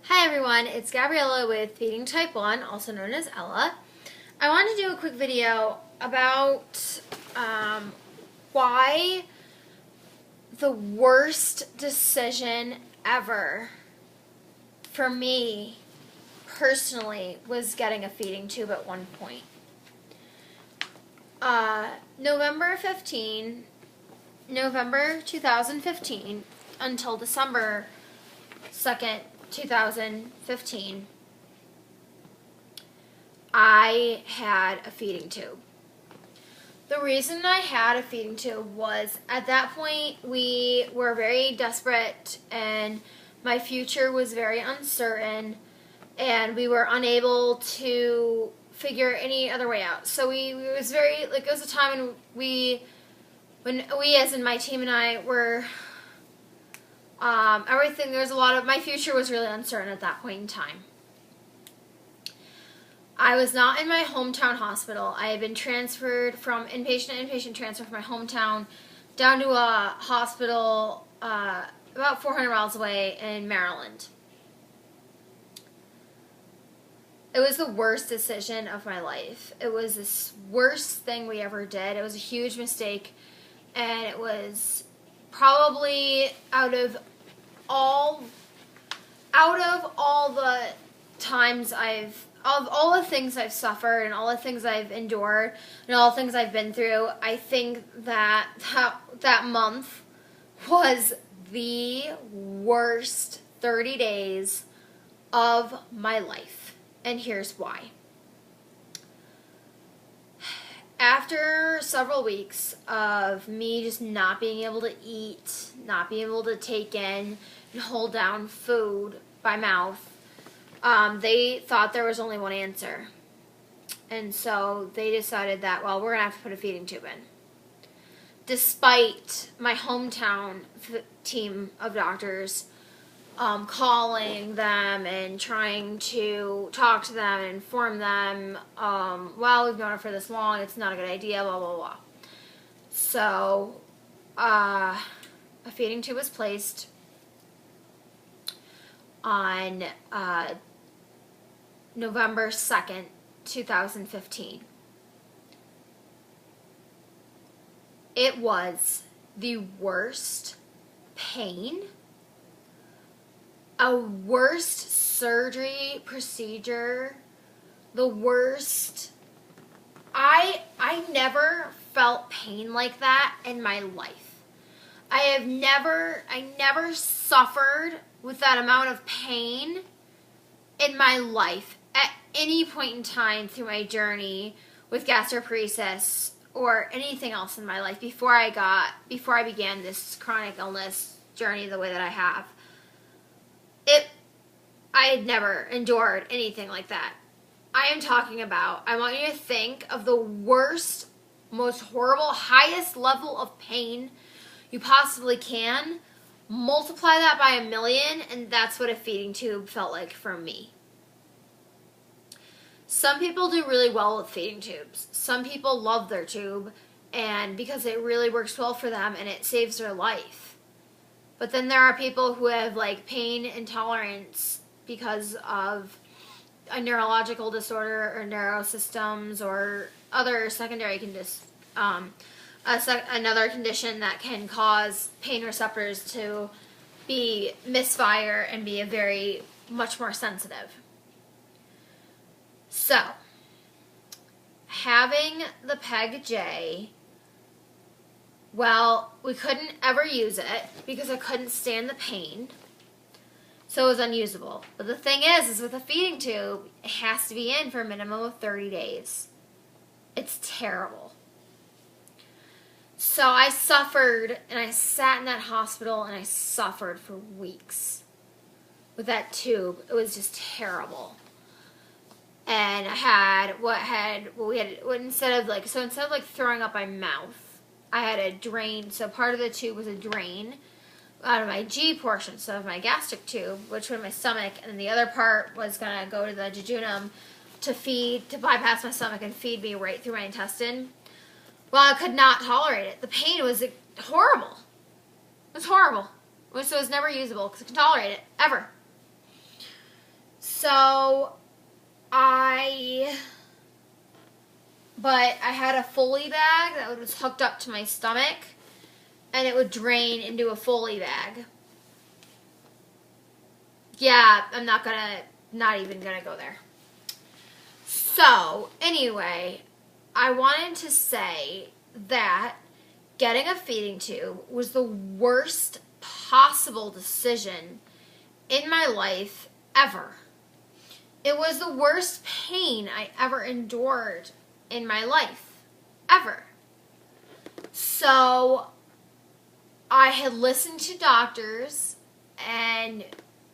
Hi everyone, it's Gabriella with Feeding Type 1, also known as Ella. I wanted to do a quick video about why the worst decision ever for me personally was getting a feeding tube at one point. November 2015 until December 2nd, 2015, I had a feeding tube. The reason I had a feeding tube was at that point we were very desperate and my future was very uncertain and we were unable to figure any other way out. So it was a time when we as in my team and I were my future was really uncertain at that point in time. I was not in my hometown hospital. I had been transferred from inpatient to inpatient transfer from my hometown down to a hospital about 400 miles away in Maryland. It was the worst decision of my life. It was the worst thing we ever did. It was a huge mistake, and it was probably out of all the times all the things I've suffered and all the things I've endured and all the things I've been through, I think that month was the worst 30 days of my life. And here's why. After several weeks of me just not being able to eat, not being able to take in and hold down food by mouth, they thought there was only one answer. And so they decided that, well, we're going to have to put a feeding tube in. Despite my hometown team of doctors calling them and trying to talk to them and inform them, well, we've known it for this long, it's not a good idea, blah, blah, blah. So, a feeding tube was placed on November 2nd, 2015. It was the worst pain, a worst surgery procedure, the worst. I never felt pain like that in my life. I never suffered with that amount of pain in my life at any point in time through my journey with gastroparesis or anything else in my life before I began this chronic illness journey the way that I have. I had never endured anything like that. I want you to think of the worst, most horrible, highest level of pain you possibly can. Multiply that by 1,000,000, and that's what a feeding tube felt like for me. Some people do really well with feeding tubes. Some people love their tube, and because it really works well for them and it saves their life. But then there are people who have pain intolerance because of a neurological disorder or neurosystems or other secondary another condition that can cause pain receptors to be misfire and be much more sensitive. So, having the PEG-J, well, we couldn't ever use it because I couldn't stand the pain. So it was unusable. But the thing is with a feeding tube, it has to be in for a minimum of 30 days. It's terrible. So I suffered, and I sat in that hospital, and I suffered for weeks with that tube. It was just terrible. And I had instead of throwing up my mouth, I had a drain. So part of the tube was a drain out of my G portion, so of my gastric tube, which went in my stomach, and then the other part was gonna go to the jejunum to bypass my stomach and feed me right through my intestine. Well, I could not tolerate it. The pain was horrible. It was horrible. So it was never usable because I couldn't tolerate it, ever. So I had a Foley bag that was hooked up to my stomach, and it would drain into a Foley bag. Yeah, I'm not even gonna go there. So, anyway, I wanted to say that getting a feeding tube was the worst possible decision in my life ever. It was the worst pain I ever endured in my life, ever. So, I had listened to doctors, and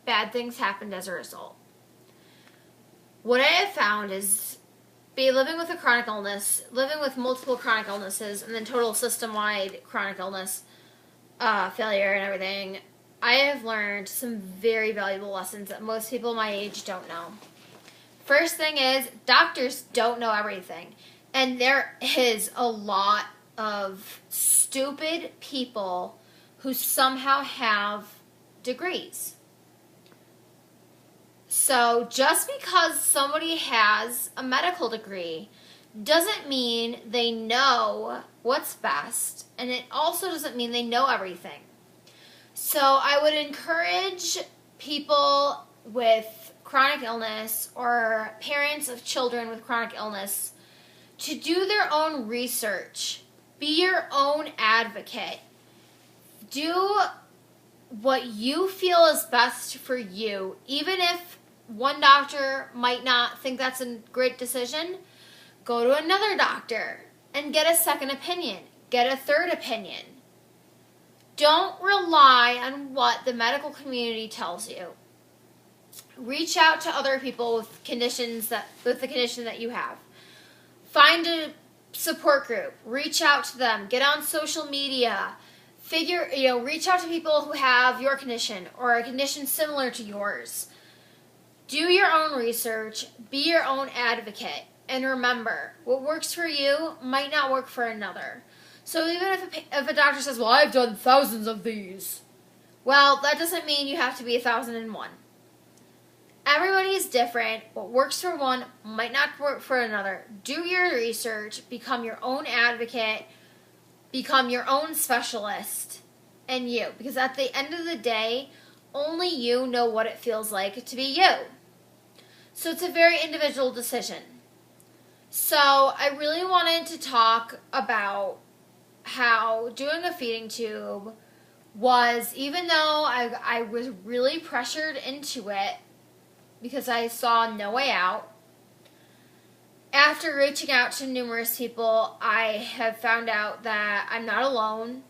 bad things happened as a result. What I have found is, living with a chronic illness, living with multiple chronic illnesses, and then total system-wide chronic illness, failure and everything, I have learned some very valuable lessons that most people my age don't know. First thing is, doctors don't know everything. And there is a lot of stupid people who somehow have degrees. So just because somebody has a medical degree doesn't mean they know what's best, and it also doesn't mean they know everything. So I would encourage people with chronic illness or parents of children with chronic illness to do their own research. Be your own advocate. Do what you feel is best for you, even if one doctor might not think that's a great decision. Go to another doctor and get a second opinion. Get a third opinion. Don't rely on what the medical community tells you. Reach out to other people with the condition that you have. Find a support group. Reach out to them. Get on social media. Reach out to people who have your condition or a condition similar to yours. Do your own research. Be your own advocate. And remember, what works for you might not work for another. So even if a doctor says, well, I've done thousands of these, well, that doesn't mean you have to be 1,001. Everybody is different. What works for one might not work for another. Do your research. Become your own advocate. Become your own specialist. And you. Because at the end of the day, only you know what it feels like to be you. So it's a very individual decision. So I really wanted to talk about how doing a feeding tube was, even though I was really pressured into it because I saw no way out, after reaching out to numerous people, I have found out that I'm not alone.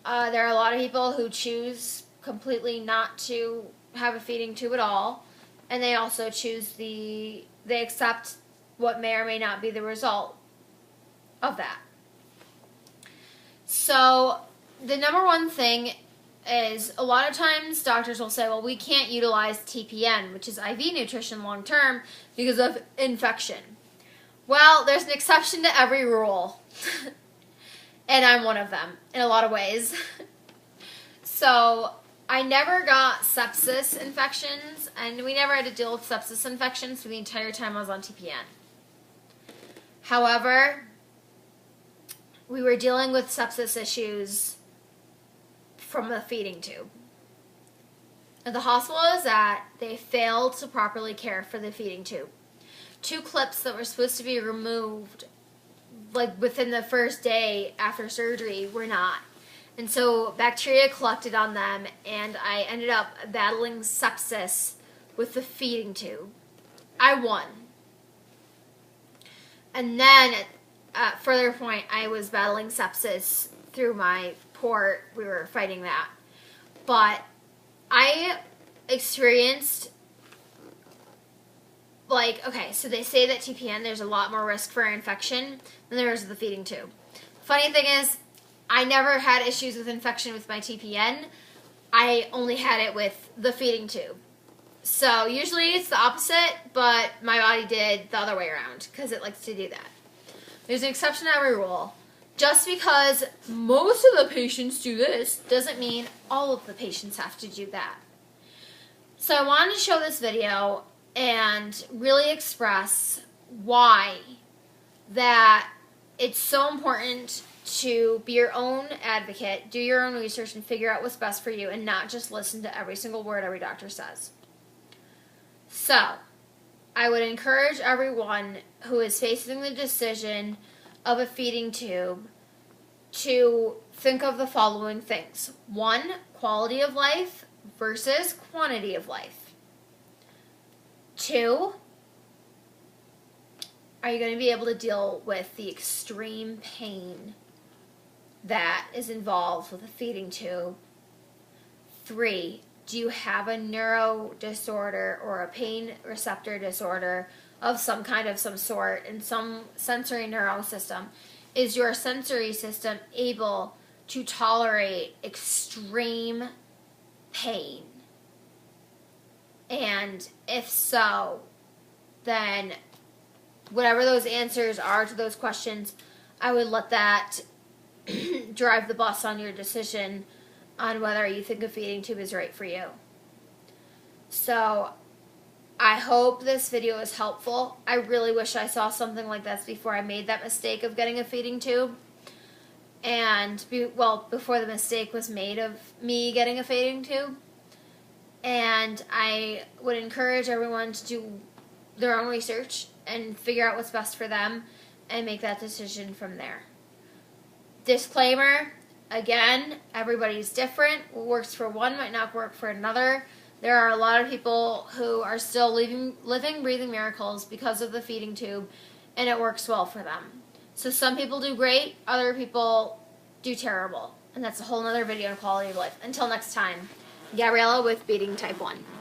There are a lot of people who choose completely not to have a feeding tube at all, and they also they accept what may or may not be the result of that. So the number one thing is, a lot of times doctors will say, well, we can't utilize TPN, which is IV nutrition long term, because of infection. Well, there's an exception to every rule. And I'm one of them in a lot of ways. So I never got sepsis infections, and we never had to deal with sepsis infections for the entire time I was on TPN. However, we were dealing with sepsis issues from the feeding tube. At the hospital I was at, they failed to properly care for the feeding tube. 2 clips that were supposed to be removed within the first day after surgery were not. And so bacteria collected on them, and I ended up battling sepsis with the feeding tube. I won. And then at further point, I was battling sepsis through my port. We were fighting that. But I experienced, okay, so they say that TPN, there's a lot more risk for infection than there is with the feeding tube. Funny thing is, I never had issues with infection with my TPN. I only had it with the feeding tube. So usually it's the opposite, but my body did the other way around because it likes to do that. There's an exception to every rule. Just because most of the patients do this doesn't mean all of the patients have to do that. So I wanted to show this video, and really express why that it's so important to be your own advocate, do your own research, and figure out what's best for you, and not just listen to every single word every doctor says. So, I would encourage everyone who is facing the decision of a feeding tube to think of the following things. 1, quality of life versus quantity of life. 2, are you going to be able to deal with the extreme pain that is involved with a feeding tube? 3, do you have a neuro disorder or a pain receptor disorder of some kind of some sort in some sensory neural system? Is your sensory system able to tolerate extreme pain? And if so, then whatever those answers are to those questions, I would let that drive the bus on your decision on whether you think a feeding tube is right for you. So, I hope this video is helpful. I really wish I saw something like this before I made that mistake of getting a feeding tube. And, before the mistake was made of me getting a feeding tube. And I would encourage everyone to do their own research and figure out what's best for them and make that decision from there. Disclaimer, again, everybody's different. What works for one might not work for another. There are a lot of people who are still living, breathing miracles because of the feeding tube, and it works well for them. So some people do great, other people do terrible. And that's a whole other video on quality of life. Until next time, Gabriella with Beating Type 1.